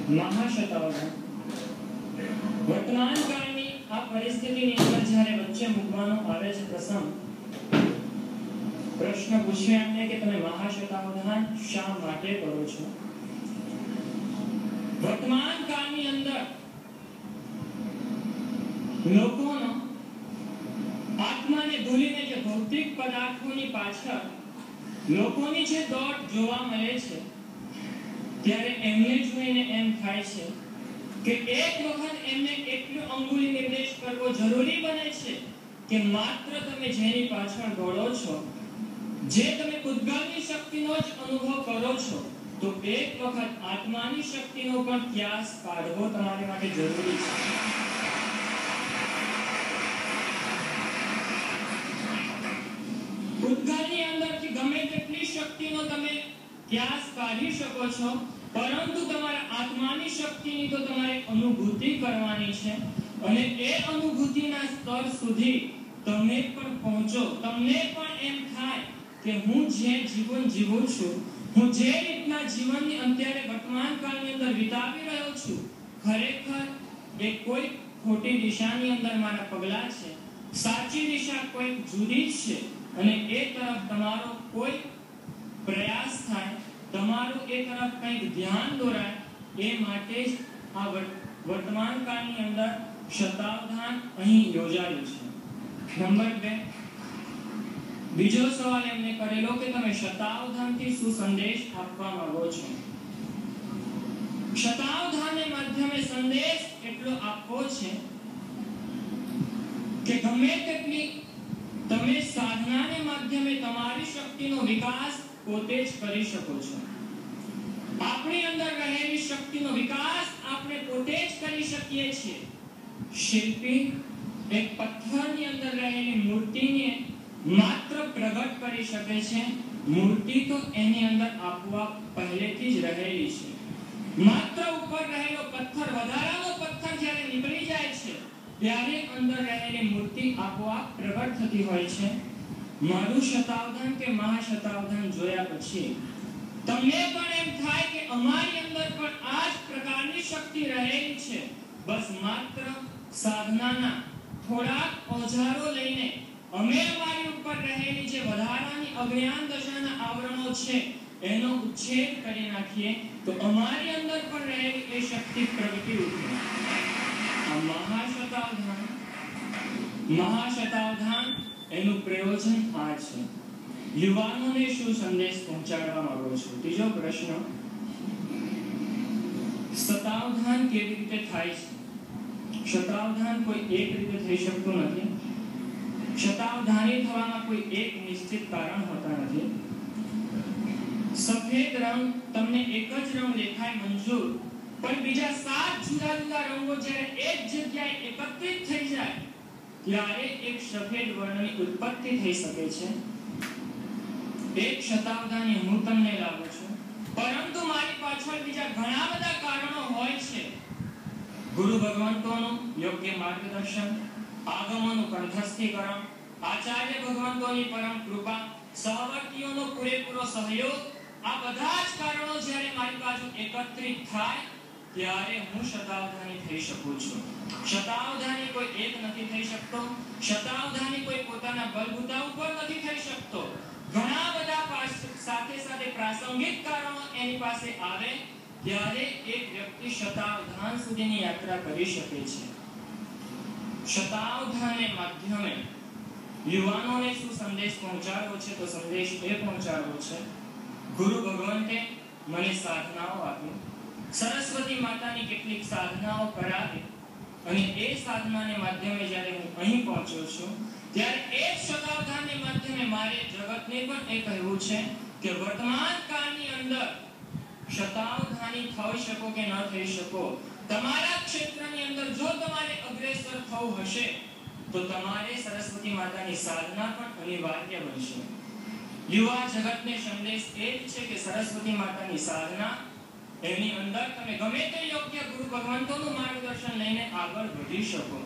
મહાશતાવધાન વર્તમાન કાળની આ પરિસ્થિતિની અંદર જ્યારે વચ્ચે મૂકવાનો આવે છે પ્રસંગ, પ્રશ્ન પૂછ્યા એમને કે તમે મહાશતાવધાન શા માટે કરો છો? વર્તમાન કાળની અંદર લોકોનો આત્માને ભૂલીને જે ભૌતિક પદાર્થોની પાછળ લોકોની જે દોડ જોવા મળે છે, ત્યારે એમને જોઈને એમ થાય છે કે એક વખત એમને એટલું અંગુલી નિર્દેશ કરવો જરૂરી બને છે કે માત્ર તમે જેની પાછળ દોડો છો, જે તમે ઉદ્ગમની શક્તિનો જ અનુભવ કરો છો, તો એક વખત આત્માની શક્તિનો પણ ત્યાસ કાઢવો તમારી માટે જરૂરી છે. ઉદ્ગમની અંદરથી ગમે તેટલી શક્તિનો તમે ત્યાસ કાઢી શકો છો, પરંતુ તમારા આત્માની શક્તિની તો તમારે અનુભૂતિ કરવાની છે. અને એ અનુભૂતિના સ્તર સુધી તમે પણ પહોંચો, તમને પણ એમ થાય કે હું જે જીવન જીવું છું, હું જે રીતના જીવનની અત્યારે વર્તમાન કાળની અંદર વિતાવી રહ્યો છું, ખરેખર એ કોઈ ખોટી દિશાની અંદર મારા પગલાં છે, સાચી દિશા કોઈ જુદી જ છે. અને એ તરફ તમારો કોઈ પ્રયાસ થાય, તમારું એ તરફ કંઈક ધ્યાન દોરાય, એ માટે જ આ વર્તમાન કાળની અંદર શતાવધાન અહીં યોજાયું છે. નંબર 2, બીજો સવાલ એમને કરેલો કે તમે શતાવધાનથી શું સંદેશ આપવા માંગો છો? શતાવધાનને માધ્યમે સંદેશ એટલો આપવો છે કે ગમે તેટલી તમે સાધનાને માધ્યમે તમારી શક્તિનો વિકાસ પોતે જ કરી શકો છો. આપણી અંદર રહેલી શક્તિનો વિકાસ આપણે પોતે જ કરી શકીએ છીએ. શિલ્પી એક પથ્થરની અંદર રહેલી મૂર્તિને માત્ર પ્રગટ કરી શકે છે. મૂર્તિ તો એની અંદર આપોઆપ પહેલેથી જ રહેલી છે. માત્ર ઉપર રહેલો પથ્થર, વધારાનો પથ્થર જ્યારે નીકળી જાય છે, ત્યારે અંદર રહેલી મૂર્તિ આપોઆપ પ્રગટ થતી હોય છે. મારું શતાવધાન કે મહાશતાવધાન જોયા પછી તમને પણ એમ થાય કે અમારી અંદર પણ આ જ પ્રકારની શક્તિ રહેલી છે. બસ માત્ર સાધનાના થોડાક ઓજારો લઈને અમે અમારી ઉપર રહેલી જે વધારાની અજ્ઞાન દશાના આવરણો છે એનો ઉચ્છેદ કરી નાખીએ તો અમારી અંદર પણ રહેલી એ શક્તિ પ્રગટી ઉઠે. આ મહાશતાવધાન એનું પ્રયોજન આ છે. યુવાનોને શું સંદેશ પહોંચાડવા માંગો છો? ત્રીજો પ્રશ્ન, શતાવધાન કેવી રીતે થાય છે? શતાવધાન કોઈ એક રીતે થઈ શકતું નથી. શતાવધાની થવાના કોઈ એક નિશ્ચિત કારણ હોતા નથી. સફેદ રંગ તમને એક જ રંગ દેખાય મંજૂર, પણ બીજા 7 જુદા જુદા રંગો જ્યારે એક જગ્યાએ એકત્રિત થઈ જાય ત્યારે એક સફેદ વર્ણની ઉત્પત્તિ થઈ શકે છે. એક શતાવધાની હું તમને લાવું છું, પરંતુ મારી પાછળ બીજા ઘણા બધા કારણો હોય છે. ગુરુ ભગવંતોનું યોગ્ય માર્ગદર્શન, આગમોનું કંઠસ્થીકરણ, આચાર્ય ભગવંતોની પરમ કૃપા, સહવર્તીઓનો પૂરેપૂરો સહયોગ, આ બધા જ કારણો જ્યારે મારી બાજુ એકત્રિત થાય ત્યારે હું શતાવધાની થઈ શકું છું. શતાવધાની કોઈ એક નથી થઈ શકતો. શતાવધાની કોઈ પોતાના બલબૂતા ઉપર નથી થઈ શકતો. ઘણા બધા સાથે સાથે પ્રાસંગિક કારણો એની પાસે આવે ત્યારે એક વ્યક્તિ શતાવધાન સુધીની યાત્રા કરી શકે છે. શતાવધાનને માધ્યમે યુવાનોને શું સંદેશ પહોંચાડવો છે? તો સંદેશ એ પહોંચાડવો છે, ગુરુ ભગવંતે મને સાધનાઓ આપી, સરસ્વતી માતાની કેટલીક સાધનાઓ કરાવી, અને એ સાધનાને માધ્યમે જ્યારે હું અહીં પહોંચ્યો છું ત્યારે એ શતાવધાનને માધ્યમે મારે જગતને પણ એ કહેવું છે કે વર્તમાન કાળની અંદર શતાવધાની થઈ શકો કે ન થઈ શકો, તમારા ક્ષેત્રની અંદર જો તમારે અગ્રેસર થવું હશે તો તમારે સરસ્વતી માતાની સાધના પણ અનિવાર્ય બનશે. યુવા જગતને સંદેશ એ જ છે કે સરસ્વતી માતાની સાધના, એની અંદર તમે ગમે તે યોગ્ય ગુરુ ભગવંતોનું માર્ગદર્શન લઈને આગળ વધી શકો.